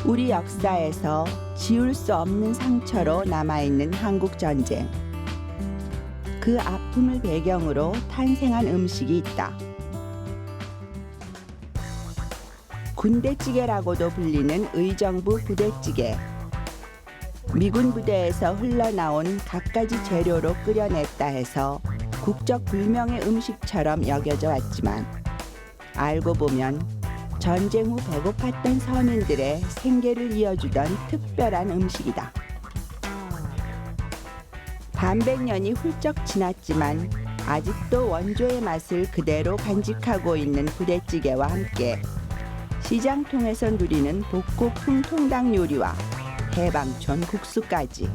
우리 역사에서 지울 수 없는 상처로 남아있는 한국 전쟁. 그 아픔을 배경으로 탄생한 음식이 있다. 군대찌개라고도 불리는 의정부 부대찌개. 미군 부대에서 흘러나온 갖가지 재료로 끓여냈다 해서 국적 불명의 음식처럼 여겨져 왔지만 알고 보면 전쟁 후 배고팠던 서민들의 생계를 이어주던 특별한 음식이다. 반백년이 훌쩍 지났지만 아직도 원조의 맛을 그대로 간직하고 있는 부대찌개와 함께 시장통에서 누리는 복고풍 통닭 요리와 해방촌 국수까지.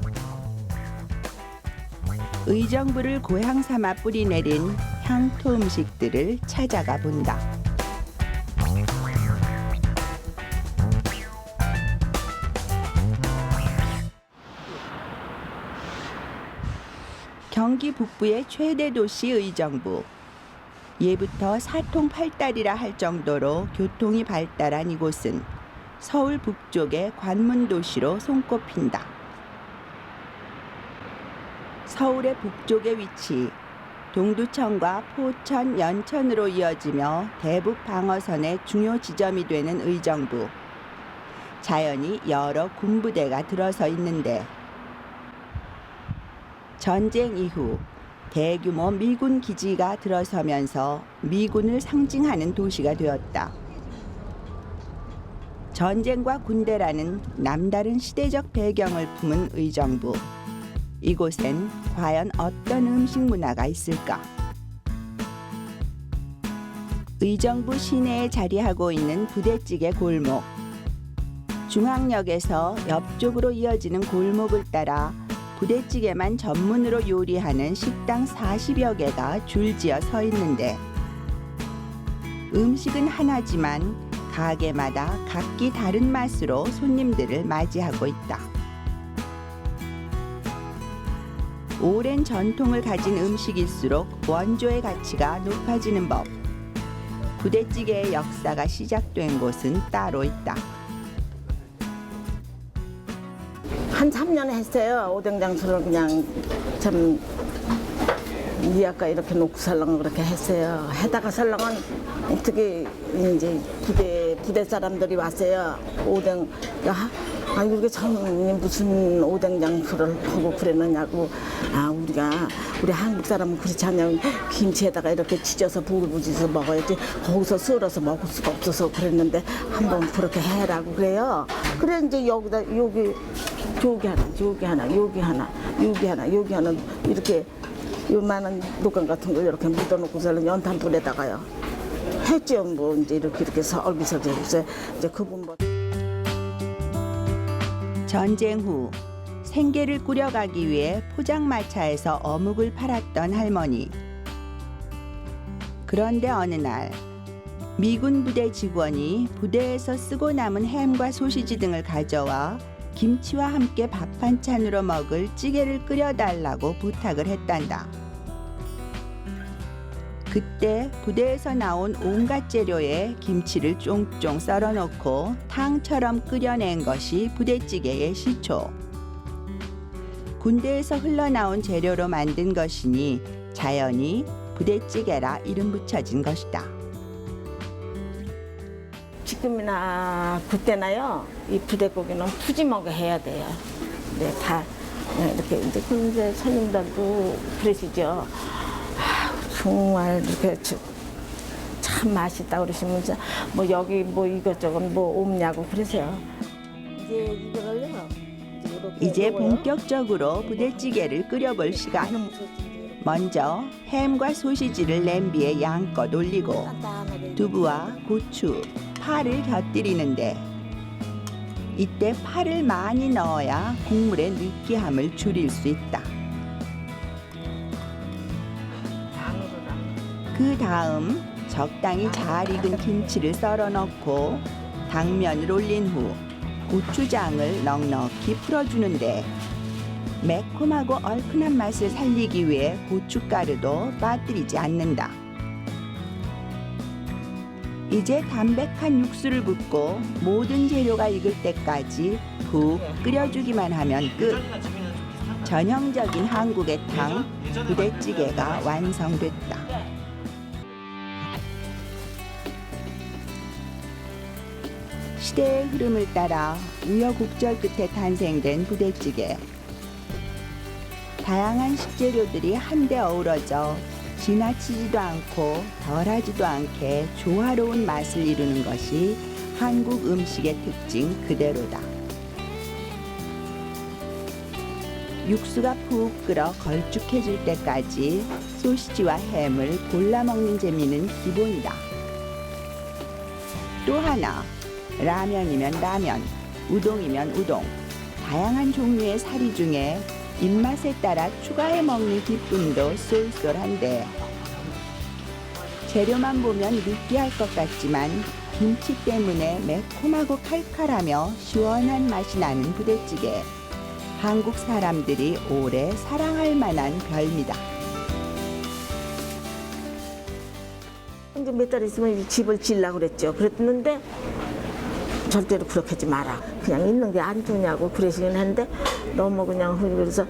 의정부를 고향 삼아 뿌리내린 향토 음식들을 찾아가 본다. 경기 북부의 최대 도시 의정부. 예부터 사통팔달이라 할 정도로 교통이 발달한 이곳은 서울 북쪽의 관문 도시로 손꼽힌다. 서울의 북쪽에 위치, 동두천과 포천, 연천으로 이어지며 대북 방어선의 중요 지점이 되는 의정부. 자연히 여러 군부대가 들어서 있는데 전쟁 이후 대규모 미군 기지가 들어서면서 미군을 상징하는 도시가 되었다. 전쟁과 군대라는 남다른 시대적 배경을 품은 의정부. 이곳엔 과연 어떤 음식 문화가 있을까? 의정부 시내에 자리하고 있는 부대찌개 골목. 중앙역에서 옆쪽으로 이어지는 골목을 따라 부대찌개만 전문으로 요리하는 식당 40여 개가 줄지어 서 있는데 음식은 하나지만 가게마다 각기 다른 맛으로 손님들을 맞이하고 있다. 오랜 전통을 가진 음식일수록 원조의 가치가 높아지는 법. 부대찌개의 역사가 시작된 곳은 따로 있다. 한 3년 했어요. 오뎅 장수를 그냥 참 아까 이렇게 놓고 설렁 그렇게 했어요. 해다가 설렁은 어떻게 이제 부대 사람들이 왔어요. 오뎅 아이고 이게 처음 무슨 오뎅 장수를 하고 그랬느냐고. 우리 한국 사람은 그렇지 않냐고. 김치에다가 이렇게 지져서 부글부지서 먹어야지 거기서 썰어서 먹을 수가 없어서 그랬는데 한번 그렇게 해라고 그래요. 그래 이제 여기 하나 이렇게 요만한 녹간 같은 걸 이렇게 묻어놓고서 연탄불에다가요 했죠. 뭐 이제 이렇게 얼비설비해서 이제 그분 뭐. 전쟁 후 생계를 꾸려가기 위해 포장마차에서 어묵을 팔았던 할머니. 그런데 어느 날 미군 부대 직원이 부대에서 쓰고 남은 햄과 소시지 등을 가져와 김치와 함께 밥 한 찬으로 먹을 찌개를 끓여달라고 부탁을 했단다. 그때 부대에서 나온 온갖 재료에 김치를 쫑쫑 썰어놓고 탕처럼 끓여낸 것이 부대찌개의 시초. 군대에서 흘러나온 재료로 만든 것이니 자연히 부대찌개라 이름 붙여진 것이다. 지금이나 그때나요, 이 부대고기는 푸짐하게 해야 돼요. 네, 다 이렇게 이제 근데 손님들도 그러시죠. 정말 이렇게 참 맛있다 그러시면서 뭐 여기 뭐 이것저것 뭐 없냐고 그러세요. 이제 이거를요. 이제 본격적으로 부대찌개를 끓여볼 시간. 먼저 햄과 소시지를 냄비에 양껏 올리고 두부와 고추, 파를 곁들이는데 이때 파를 많이 넣어야 국물의 느끼함을 줄일 수 있다. 그 다음 적당히 잘 익은 김치를 썰어 넣고 당면을 올린 후 고추장을 넉넉히 풀어주는데 매콤하고 얼큰한 맛을 살리기 위해 고춧가루도 빠뜨리지 않는다. 이제 담백한 육수를 붓고 모든 재료가 익을 때까지 푹 끓여주기만 하면 끝. 전형적인 한국의 탕, 부대찌개가 완성됐다. 시대의 흐름을 따라 우여곡절 끝에 탄생된 부대찌개. 다양한 식재료들이 한데 어우러져 지나치지도 않고 덜하지도 않게 조화로운 맛을 이루는 것이 한국 음식의 특징 그대로다. 육수가 푹 끓어 걸쭉해질 때까지 소시지와 햄을 골라 먹는 재미는 기본이다. 또 하나, 라면이면 라면, 우동이면 우동, 다양한 종류의 사리 중에 입맛에 따라 추가해 먹는 기쁨도 쏠쏠한데 재료만 보면 느끼할 것 같지만 김치 때문에 매콤하고 칼칼하며 시원한 맛이 나는 부대찌개. 한국 사람들이 오래 사랑할 만한 별미다. 이제 몇 달 있으면 이 집을 지으려고 그랬죠. 그랬는데 절대로 그렇게 하지 마라. 그냥 있는 게 안 좋냐고 그러시긴 했는데 너무 그냥 그래서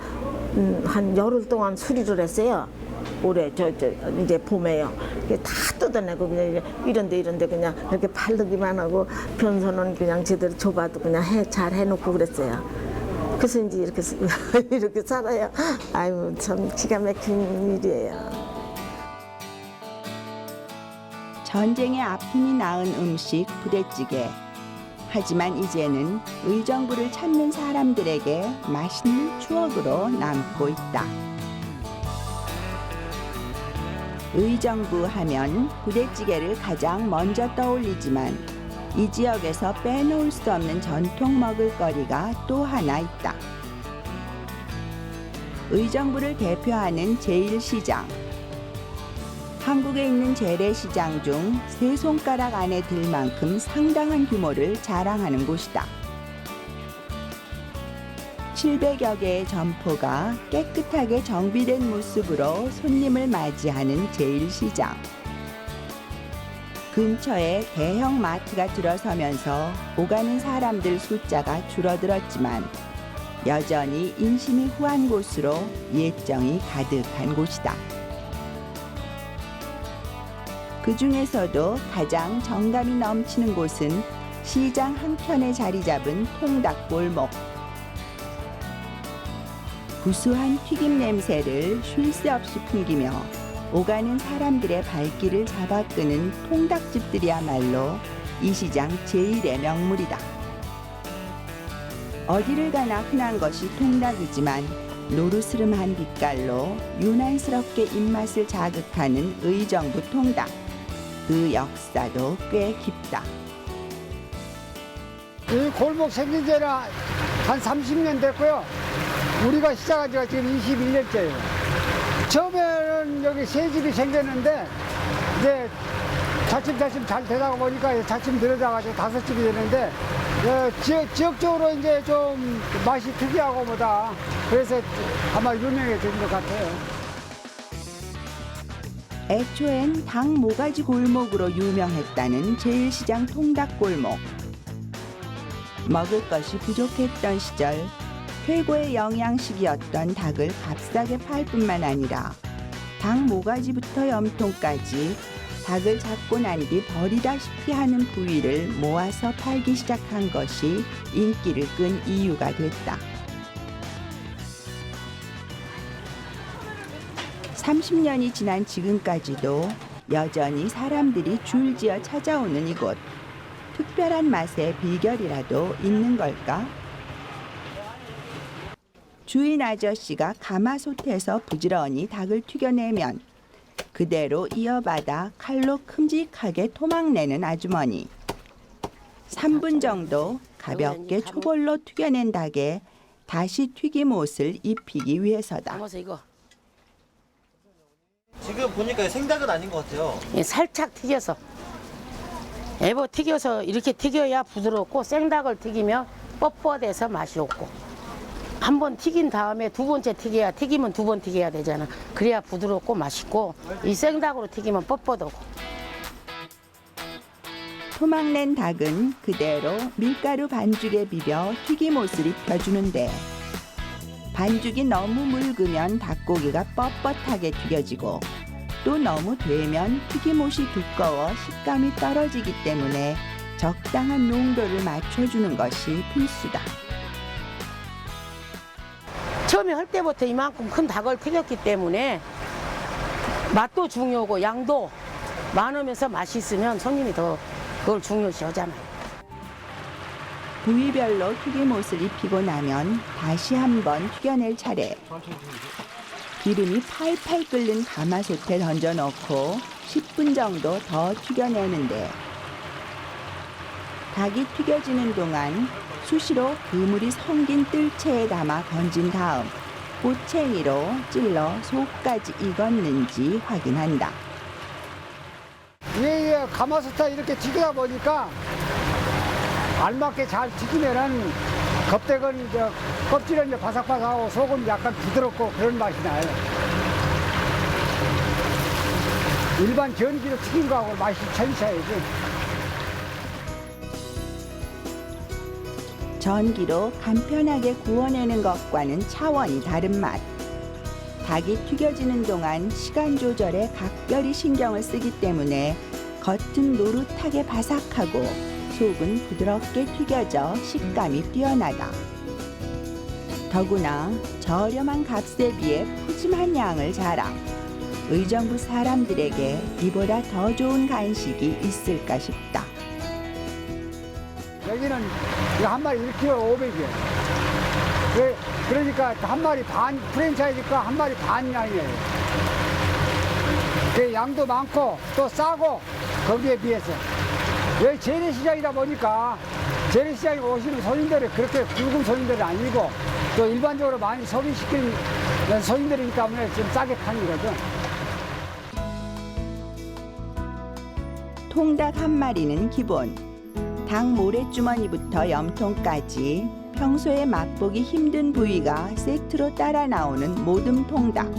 한 열흘 동안 수리를 했어요. 올해 저 이제 봄에요. 다 뜯어내고 그냥 이런데 그냥 이렇게 팔르기만 하고 변소는 그냥 제대로 줘봐도 그냥 잘 해놓고 그랬어요. 그래서 이제 이렇게 살아요. 아유 참 기가 막힌 일이에요. 전쟁의 아픔이 낳은 음식 부대찌개. 하지만 이제는 의정부를 찾는 사람들에게 맛있는 추억으로 남고 있다. 의정부 하면 부대찌개를 가장 먼저 떠올리지만 이 지역에서 빼놓을 수 없는 전통 먹을거리가 또 하나 있다. 의정부를 대표하는 제1시장. 한국에 있는 재래시장 중 세 손가락 안에 들 만큼 상당한 규모를 자랑하는 곳이다. 700여 개의 점포가 깨끗하게 정비된 모습으로 손님을 맞이하는 제1시장. 근처에 대형 마트가 들어서면서 오가는 사람들 숫자가 줄어들었지만 여전히 인심이 후한 곳으로 예정이 가득한 곳이다. 그 중에서도 가장 정감이 넘치는 곳은 시장 한켠에 자리 잡은 통닭골목. 구수한 튀김 냄새를 쉴 새 없이 풍기며 오가는 사람들의 발길을 잡아끄는 통닭집들이야말로 이 시장 제1의 명물이다. 어디를 가나 흔한 것이 통닭이지만 노르스름한 빛깔로 유난스럽게 입맛을 자극하는 의정부 통닭. 그 역사도 꽤 깊다. 이 골목 생긴 지는 한 30년 됐고요. 우리가 시작한 지가 지금 21년째예요. 처음에는 여기 세 집이 생겼는데 이제 차츰 잘 되다가 보니까 차츰 늘어나가지고 5집이 되는데 지역적으로 이제 좀 맛이 특이하고 뭐다. 그래서 아마 유명해진 것 같아요. 애초엔 닭 모가지 골목으로 유명했다는 제1시장 통닭골목. 먹을 것이 부족했던 시절 최고의 영양식이었던 닭을 값싸게 팔 뿐만 아니라 닭 모가지부터 염통까지 닭을 잡고 난 뒤 버리다시피 하는 부위를 모아서 팔기 시작한 것이 인기를 끈 이유가 됐다. 30년이 지난 지금까지도 여전히 사람들이 줄지어 찾아오는 이곳. 특별한 맛의 비결이라도 있는 걸까? 주인 아저씨가 가마솥에서 부지런히 닭을 튀겨내면 그대로 이어받아 칼로 큼직하게 토막내는 아주머니. 3분 정도 가볍게 초벌로 튀겨낸 닭에 다시 튀김옷을 입히기 위해서다. 지금 보니까 생닭은 아닌 것 같아요. 예, 살짝 튀겨서 애보 튀겨서 이렇게 튀겨야 부드럽고 생닭을 튀기면 뻣뻣해서 맛이 없고 한 번 튀긴 다음에 두 번째 튀겨야 튀기면 두 번 튀겨야 되잖아. 그래야 부드럽고 맛있고 이 생닭으로 튀기면 뻣뻣하고. 토막낸 닭은 그대로 밀가루 반죽에 비벼 튀김옷을 입혀주는데 반죽이 너무 묽으면 닭고기가 뻣뻣하게 튀겨지고 또 너무 되면 튀김옷이 두꺼워 식감이 떨어지기 때문에 적당한 농도를 맞춰주는 것이 필수다. 처음에 할 때부터 이만큼 큰 닭을 튀겼기 때문에 맛도 중요하고 양도 많으면서 맛있으면 손님이 더 그걸 중요시 하잖아요. 부위별로 튀김옷을 입히고 나면 다시 한번 튀겨낼 차례. 기름이 팔팔 끓는 가마솥에 던져놓고 10분 정도 더 튀겨내는데 닭이 튀겨지는 동안 수시로 그물이 성긴 뜰채에 담아 건진 다음 꼬챙이로 찔러 속까지 익었는지 확인한다. 위에 가마솥에 이렇게 튀기다 보니까 알맞게 잘 튀기면은 겉대건 껍질은 이제 바삭바삭하고 속은 약간 부드럽고 그런 맛이 나요. 일반 전기로 튀긴 거하고 맛이 천차이지. 전기로 간편하게 구워내는 것과는 차원이 다른 맛. 닭이 튀겨지는 동안 시간 조절에 각별히 신경을 쓰기 때문에 겉은 노릇하게 바삭하고 속은 부드럽게 튀겨져 식감이 뛰어나다. 더구나 저렴한 값에 비해 푸짐한 양을 자랑. 의정부 사람들에게 이보다 더 좋은 간식이 있을까 싶다. 여기는 이거 한 마리 1kg 500이에요. 그러니까 한 마리 반, 프랜차이즈가 한 마리 반 양이에요. 양도 많고 또 싸고 거기에 비해서. 여기 재래시장이다 보니까 재래시장에 오시는 손님들이 그렇게 굵은 손님들이 아니고 또 일반적으로 많이 소비시키는 손님들이기 때문에 좀 싸게 파는 거죠. 통닭 한 마리는 기본. 닭 모래주머니부터 염통까지 평소에 맛보기 힘든 부위가 세트로 따라 나오는 모듬 통닭.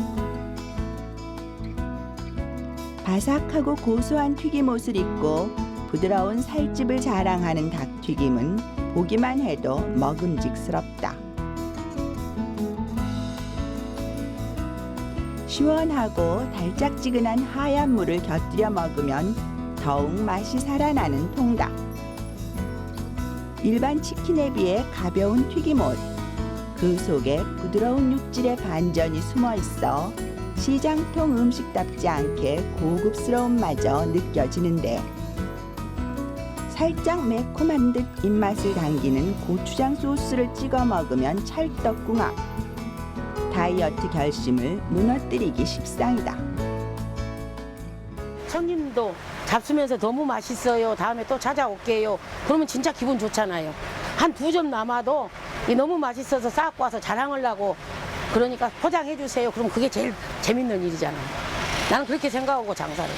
바삭하고 고소한 튀김옷을 입고 부드러운 살집을 자랑하는 닭튀김은 보기만 해도 먹음직스럽다. 시원하고 달짝지근한 하얀 물을 곁들여 먹으면 더욱 맛이 살아나는 통닭. 일반 치킨에 비해 가벼운 튀김옷. 그 속에 부드러운 육질의 반전이 숨어 있어 시장통 음식답지 않게 고급스러움마저 느껴지는데 살짝 매콤한 듯 입맛을 당기는 고추장 소스를 찍어 먹으면 찰떡궁합. 다이어트 결심을 무너뜨리기 십상이다. 손님도 잡수면서 너무 맛있어요. 다음에 또 찾아올게요. 그러면 진짜 기분 좋잖아요. 한 2점 남아도 너무 맛있어서 싸갖고 와서 자랑하려고 그러니까 포장해 주세요. 그럼 그게 제일 재밌는 일이잖아요. 나는 그렇게 생각하고 장사를.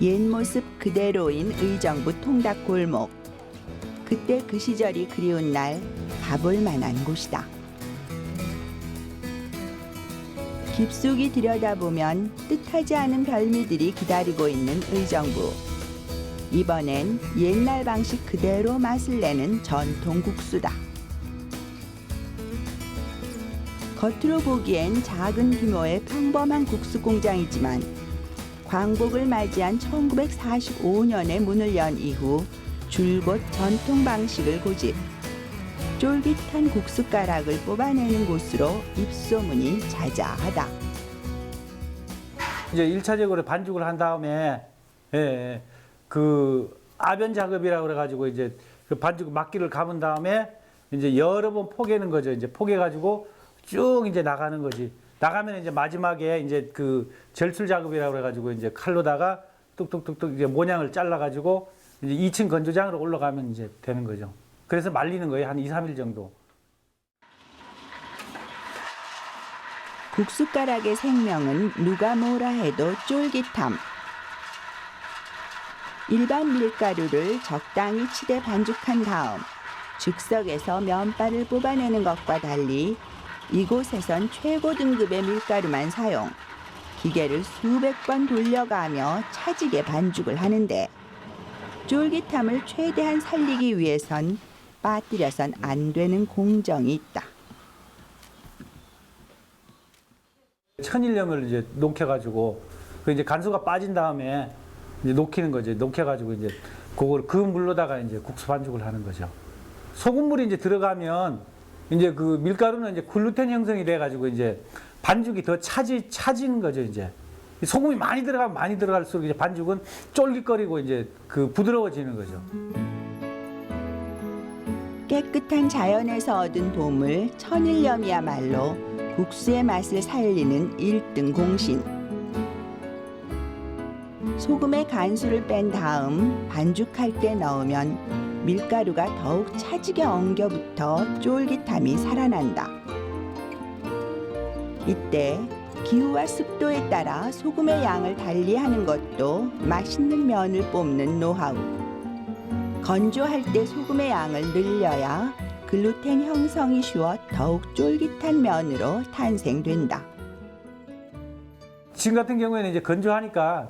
옛 모습 그대로인 의정부 통닭 골목. 그때 그 시절이 그리운 날 가볼 만한 곳이다. 깊숙이 들여다보면 뜻하지 않은 별미들이 기다리고 있는 의정부. 이번엔 옛날 방식 그대로 맛을 내는 전통 국수다. 겉으로 보기엔 작은 규모의 평범한 국수 공장이지만 광복을 맞이한 1945년에 문을 연 이후 줄곧 전통 방식을 고집. 쫄깃한 국숫가락을 뽑아내는 곳으로 입소문이 자자하다. 이제 1차적으로 반죽을 한 다음에 그 아변 작업이라고 그래가지고 이제 그 반죽 막기를 감은 다음에 이제 여러 번 포개는 거죠. 이제 포개가지고 쭉 이제 나가는 거지. 나가면 이제 마지막에 이제 그 절술 작업이라고 그래가지고 이제 칼로다가 뚝뚝뚝뚝 이제 모양을 잘라가지고 이제 2층 건조장으로 올라가면 이제 되는 거죠. 그래서 말리는 거예요. 한 2, 3일 정도. 국숫가락의 생명은 누가 뭐라 해도 쫄깃함. 일반 밀가루를 적당히 치대 반죽한 다음 즉석에서 면발을 뽑아내는 것과 달리 이곳에선 최고 등급의 밀가루만 사용. 기계를 수백 번 돌려가며 차지게 반죽을 하는데 쫄깃함을 최대한 살리기 위해선 빠뜨려선 안 되는 공정이 있다. 천일염을 이제 녹여가지고 그 이제 간수가 빠진 다음에 이제 녹이는 거죠. 녹여가지고 이제 그걸 그 물로다가 이제 국수 반죽을 하는 거죠. 소금물이 이제 들어가면 이제 그 밀가루는 이제 글루텐 형성이 돼가지고 이제 반죽이 더 차지는 거죠. 이제 소금이 많이 들어가면 많이 들어갈수록 이제 반죽은 쫄깃거리고 이제 그 부드러워지는 거죠. 깨끗한 자연에서 얻은 보물 천일염이야말로 국수의 맛을 살리는 1등 공신. 소금에 간수를 뺀 다음 반죽할 때 넣으면 밀가루가 더욱 차지게 엉겨붙어 쫄깃함이 살아난다. 이때 기후와 습도에 따라 소금의 양을 달리하는 것도 맛있는 면을 뽑는 노하우. 건조할 때 소금의 양을 늘려야 글루텐 형성이 쉬워 더욱 쫄깃한 면으로 탄생된다. 지금 같은 경우에는 이제 건조하니까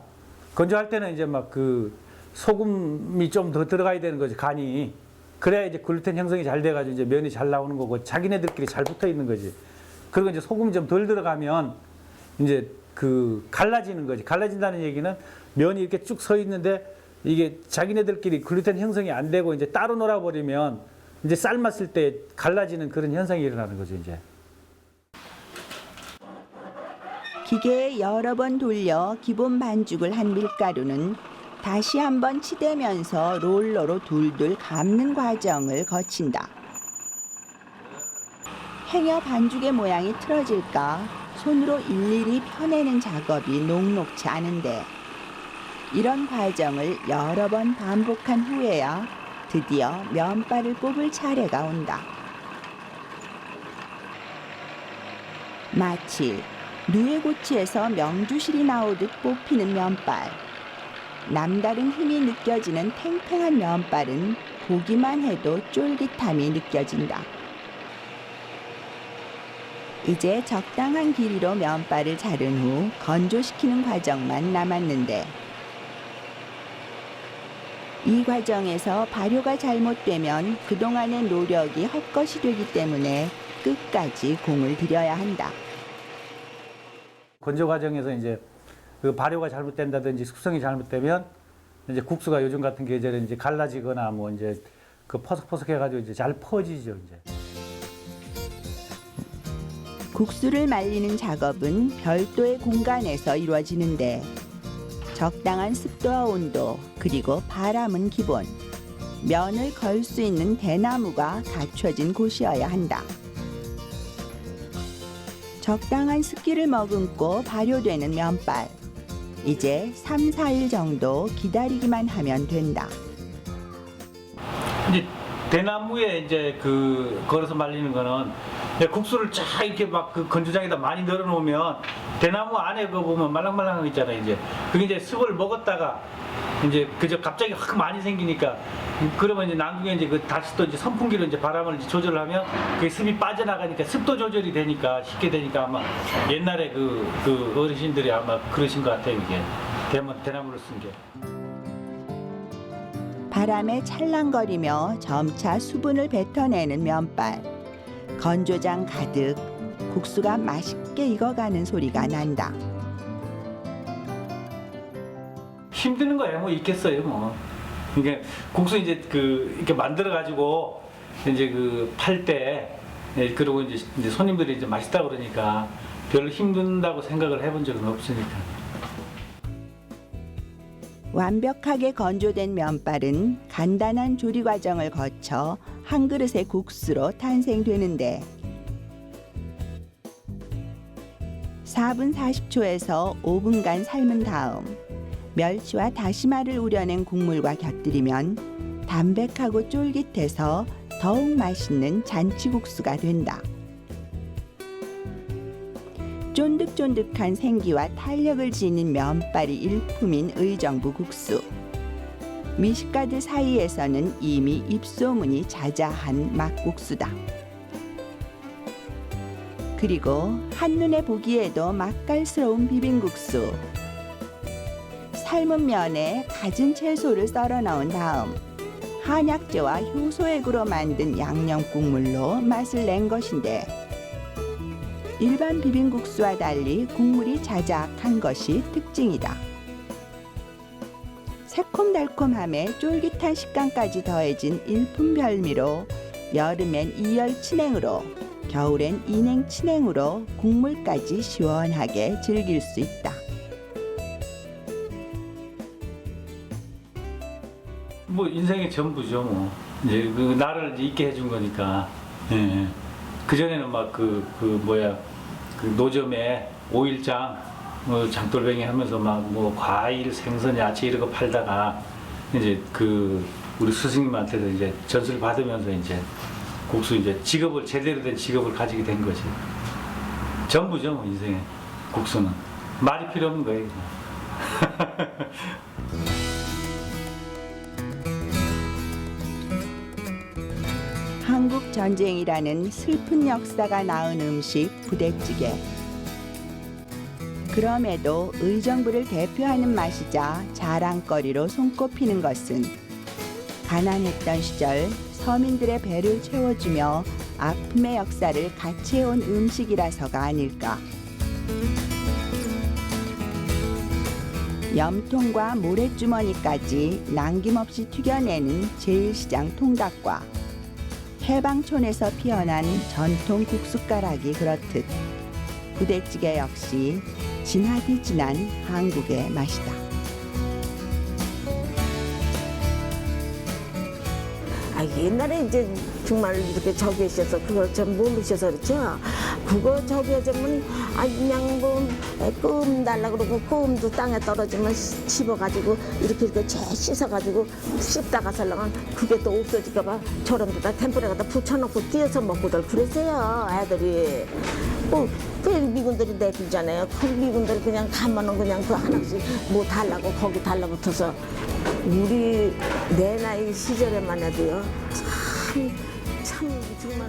건조할 때는 이제 막 그 소금이 좀 더 들어가야 되는 거지, 간이. 그래야 이제 글루텐 형성이 잘 돼가지고 이제 면이 잘 나오는 거고 자기네들끼리 잘 붙어 있는 거지. 그리고 이제 소금이 좀 덜 들어가면 이제 그 갈라지는 거지. 갈라진다는 얘기는 면이 이렇게 쭉 서 있는데 이게 자기네들끼리 글루텐 형성이 안 되고 이제 따로 놀아버리면 이제 삶았을 때 갈라지는 그런 현상이 일어나는 거죠, 이제. 기계에 여러 번 돌려 기본 반죽을 한 밀가루는 다시 한번 치대면서 롤러로 둘둘 감는 과정을 거친다. 행여 반죽의 모양이 틀어질까 손으로 일일이 펴내는 작업이 녹록치 않은데 이런 과정을 여러 번 반복한 후에야 드디어 면발을 뽑을 차례가 온다. 마치 누에고치에서 명주실이 나오듯 뽑히는 면발. 남다른 힘이 느껴지는 탱탱한 면발은 보기만 해도 쫄깃함이 느껴진다. 이제 적당한 길이로 면발을 자른 후 건조시키는 과정만 남았는데 이 과정에서 발효가 잘못되면 그동안의 노력이 헛것이 되기 때문에 끝까지 공을 들여야 한다. 건조 과정에서 이제 그 발효가 잘못된다든지 숙성이 잘못되면 이제 국수가 요즘 같은 계절에 이제 갈라지거나 뭐 이제 그 퍼석퍼석해가지고 이제 잘 퍼지죠, 이제. 국수를 말리는 작업은 별도의 공간에서 이루어지는데 적당한 습도와 온도 그리고 바람은 기본. 면을 걸 수 있는 대나무가 갖춰진 곳이어야 한다. 적당한 습기를 머금고 발효되는 면발. 이제 3, 4일 정도 기다리기만 하면 된다. 이제 대나무에 이제 그 걸어서 말리는 거는 국수를 쫙 이렇게 막 그 건조장에다 많이 널어 놓으면 대나무 안에 그 보면 말랑말랑한 거 있잖아요, 이제. 그게 이제 습을 먹었다가 이제 그저 갑자기 확 많이 생기니까 그러면 이제 나중에 이제 그 다시 또 이제 선풍기로 이제 바람을 이제 조절을 하면 그 습이 빠져나가니까 습도 조절이 되니까 쉽게 되니까 아마 옛날에 그 어르신들이 아마 그러신 것 같아요, 이게. 대나무를 쓴 게. 바람에 찰랑거리며 점차 수분을 뱉어내는 면발. 건조장 가득 국수가 맛있게 익어가는 소리가 난다. 힘드는 거예요, 뭐 있겠어요, 뭐. 이게 국수 이제 그 이렇게 만들어 가지고 이제 그 팔 때 그리고 이제 손님들이 이제 맛있다 그러니까 별로 힘든다고 생각을 해본 적은 없으니까. 완벽하게 건조된 면발은 간단한 조리 과정을 거쳐 한 그릇의 국수로 탄생되는데 4분 40초에서 5분간 삶은 다음 멸치와 다시마를 우려낸 국물과 곁들이면 담백하고 쫄깃해서 더욱 맛있는 잔치국수가 된다. 쫀득쫀득한 생기와 탄력을 지닌 면발이 일품인 의정부 국수. 미식가들 사이에서는 이미 입소문이 자자한 막국수다. 그리고 한눈에 보기에도 맛깔스러운 비빔국수. 삶은 면에 갖은 채소를 썰어 넣은 다음 한약재와 효소액으로 만든 양념 국물로 맛을 낸 것인데, 일반 비빔국수와 달리 국물이 자작한 것이 특징이다. 새콤달콤함에 쫄깃한 식감까지 더해진 일품 별미로 여름엔 2열 친행으로, 겨울엔 인행 친행으로 국물까지 시원하게 즐길 수 있다. 뭐 인생의 전부죠. 뭐 이제 그 나를 있게 해준 거니까. 예. 그 전에는 막 그 노점에 오일장 장돌뱅이 하면서 막 뭐 과일, 생선, 야채 이런 거 팔다가 이제 그 우리 스승님한테도 이제 전수를 받으면서 이제 국수 이제 직업을, 제대로 된 직업을 가지게 된 거지. 전부죠, 뭐 인생의 국수는. 말이 필요 없는 거예요. 한국 전쟁이라는 슬픈 역사가 낳은 음식 부대찌개. 그럼에도 의정부를 대표하는 맛이자 자랑거리로 손꼽히는 것은 가난했던 시절 서민들의 배를 채워주며 아픔의 역사를 같이 해온 음식이라서가 아닐까. 염통과 모래주머니까지 남김없이 튀겨내는 제1시장 통닭과 해방촌에서 피어난 전통 국숫가락이 그렇듯 부대찌개 역시 진하디 진한 한국의 맛이다. 옛날에 이제 정말 이렇게 저기 있어서 그걸 좀 모르셔서 그렇죠. 그거 저기 하자면 그냥 껌 달라 그러고 껌도 땅에 떨어지면 집어가지고 이렇게 채 씻어가지고 씹다가 살라면 그게 또 없어질까봐 저런 데다 템플에 갖다 붙여놓고 띄어서 먹고들 그랬어요, 애들이. 그 미군들이 내주잖아요. 그 미군들 그냥 가면은 그냥 그 하나씩 뭐 달라고 거기 달라붙어서 우리 내 나이 시절에만 해도요 참 정말